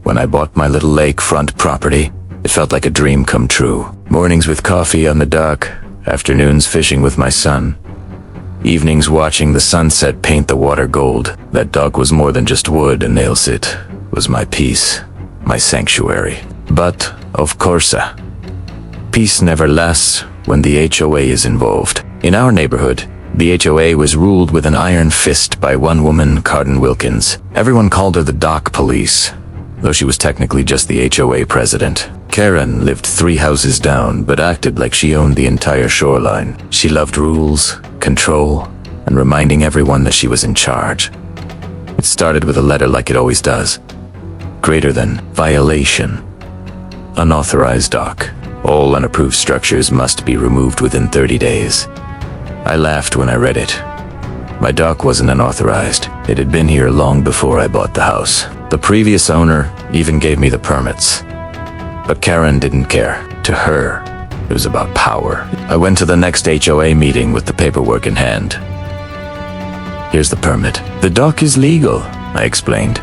When I bought my little lakefront property, it felt like a dream come true. Mornings with coffee on the dock, afternoons fishing with my son, evenings watching the sunset paint the water gold. That dock was more than just wood and nail sit. It was my peace, my sanctuary. But, of course, peace never lasts when the HOA is involved. In our neighborhood, the HOA was ruled with an iron fist by one woman, Carden Wilkins. Everyone called her the dock police, though she was technically just the HOA president. Karen lived 3 houses down, but acted like she owned the entire shoreline. She loved rules, control, and reminding everyone that she was in charge. It started with a letter like it always does. Greater than violation. Unauthorized dock. All unapproved structures must be removed within 30 days. I laughed when I read it. My dock wasn't unauthorized. It had been here long before I bought the house. The previous owner even gave me the permits. But Karen didn't care. To her, it was about power. I went to the next HOA meeting with the paperwork in hand. Here's the permit. The dock is legal, I explained,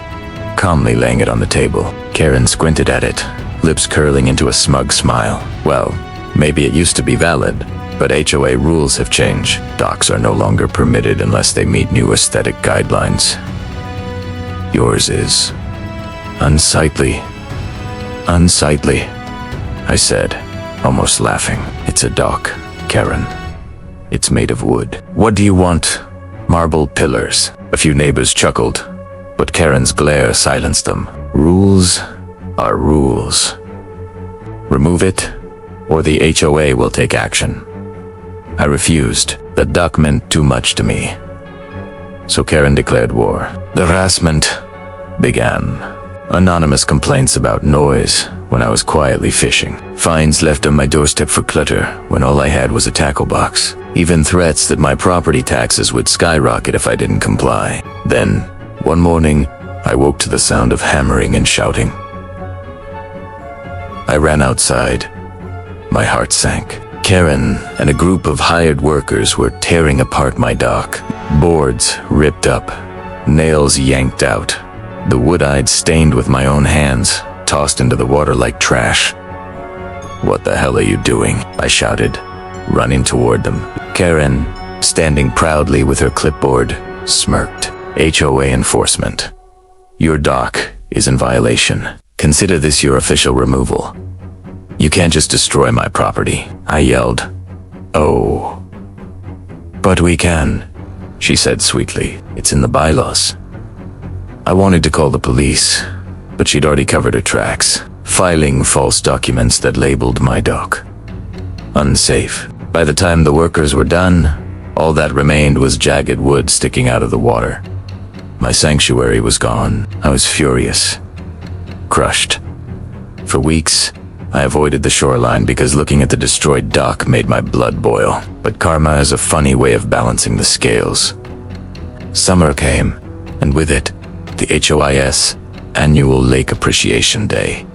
calmly laying it on the table. Karen squinted at it, lips curling into a smug smile. Well, maybe it used to be valid, but HOA rules have changed. Docks are no longer permitted unless they meet new aesthetic guidelines. Yours is unsightly. Unsightly, I said, almost laughing. It's a dock, Karen. It's made of wood. What do you want? Marble pillars. A few neighbors chuckled, but Karen's glare silenced them. Rules are rules. Remove it, or the HOA will take action. I refused. The dock meant too much to me. So Karen declared war. The harassment began. Anonymous complaints about noise when I was quietly fishing. Fines left on my doorstep for clutter when all I had was a tackle box. Even threats that my property taxes would skyrocket if I didn't comply. Then, one morning, I woke to the sound of hammering and shouting. I ran outside. My heart sank. Karen and a group of hired workers were tearing apart my dock. Boards ripped up, nails yanked out. The wood I'd stained with my own hands, tossed into the water like trash. What the hell are you doing? I shouted, running toward them. Karen, standing proudly with her clipboard, smirked. HOA enforcement. Your dock is in violation. Consider this your official removal. You can't just destroy my property, I yelled. Oh. But we can, she said sweetly. It's in the bylaws. I wanted to call the police, but she'd already covered her tracks, filing false documents that labeled my dock unsafe. By the time the workers were done, all that remained was jagged wood sticking out of the water. My sanctuary was gone. I was furious, crushed. For weeks, I avoided the shoreline because looking at the destroyed dock made my blood boil. But karma is a funny way of balancing the scales. Summer came, and with it, the HOIS Annual Lake Appreciation Day.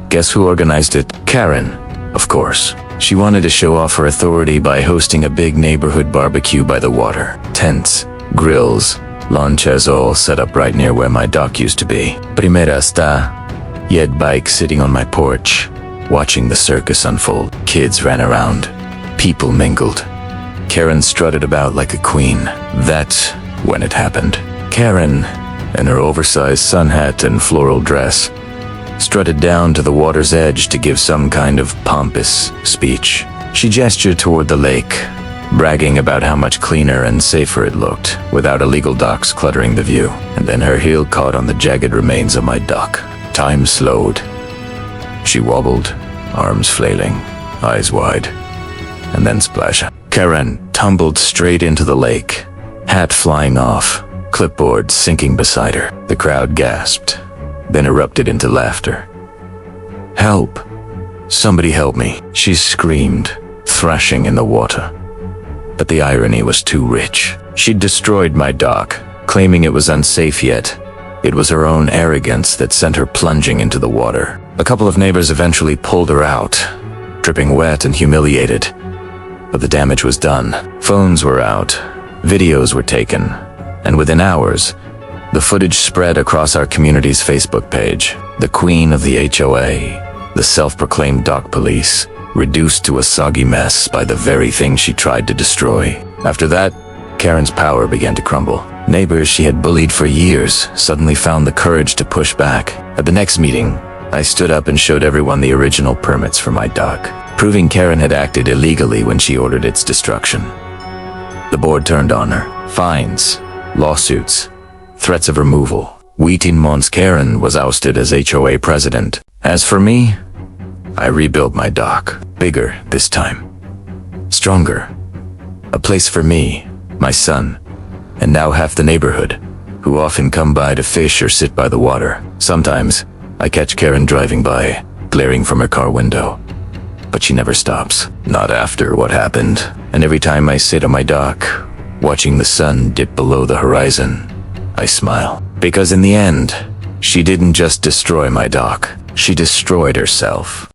Guess who organized it? Karen, of course. She wanted to show off her authority by hosting a big neighborhood barbecue by the water. Tents, grills, lawn chairs all set up right near where my dock used to be. Primera está. Yet bike sitting on my porch, watching the circus unfold. Kids ran around. People mingled. Karen strutted about like a queen. That's when it happened. Karen, in her oversized sun hat and floral dress, strutted down to the water's edge to give some kind of pompous speech. She gestured toward the lake, bragging about how much cleaner and safer it looked, without illegal docks cluttering the view. And then her heel caught on the jagged remains of my dock. Time slowed. She wobbled, arms flailing, eyes wide, and then splash. Karen tumbled straight into the lake, hat flying off, clipboard sinking beside her. The crowd gasped, then erupted into laughter. Help! Somebody help me! She screamed, thrashing in the water. But the irony was too rich. She'd destroyed my dock, claiming it was unsafe yet. It was her own arrogance that sent her plunging into the water. A couple of neighbors eventually pulled her out, dripping wet and humiliated. But the damage was done. Phones were out, videos were taken, and within hours, The footage spread across our community's Facebook page. The queen of the HOA, the self-proclaimed dock police, reduced to a soggy mess by the very thing she tried to destroy. After that, Karen's power began to crumble. Neighbors she had bullied for years suddenly found the courage to push back. At the next meeting, I stood up and showed everyone the original permits for my dock, proving Karen had acted illegally when she ordered its destruction. The board turned on her. Fines, lawsuits, threats of removal. 18 months Karen was ousted as HOA president. As for me, I rebuilt my dock. Bigger this time. Stronger. A place for me, my son, and now half the neighborhood, who often come by to fish or sit by the water. Sometimes, I catch Karen driving by, glaring from her car window. But she never stops. Not after what happened. And every time I sit on my dock, watching the sun dip below the horizon, I smile. Because in the end, she didn't just destroy my dock. She destroyed herself.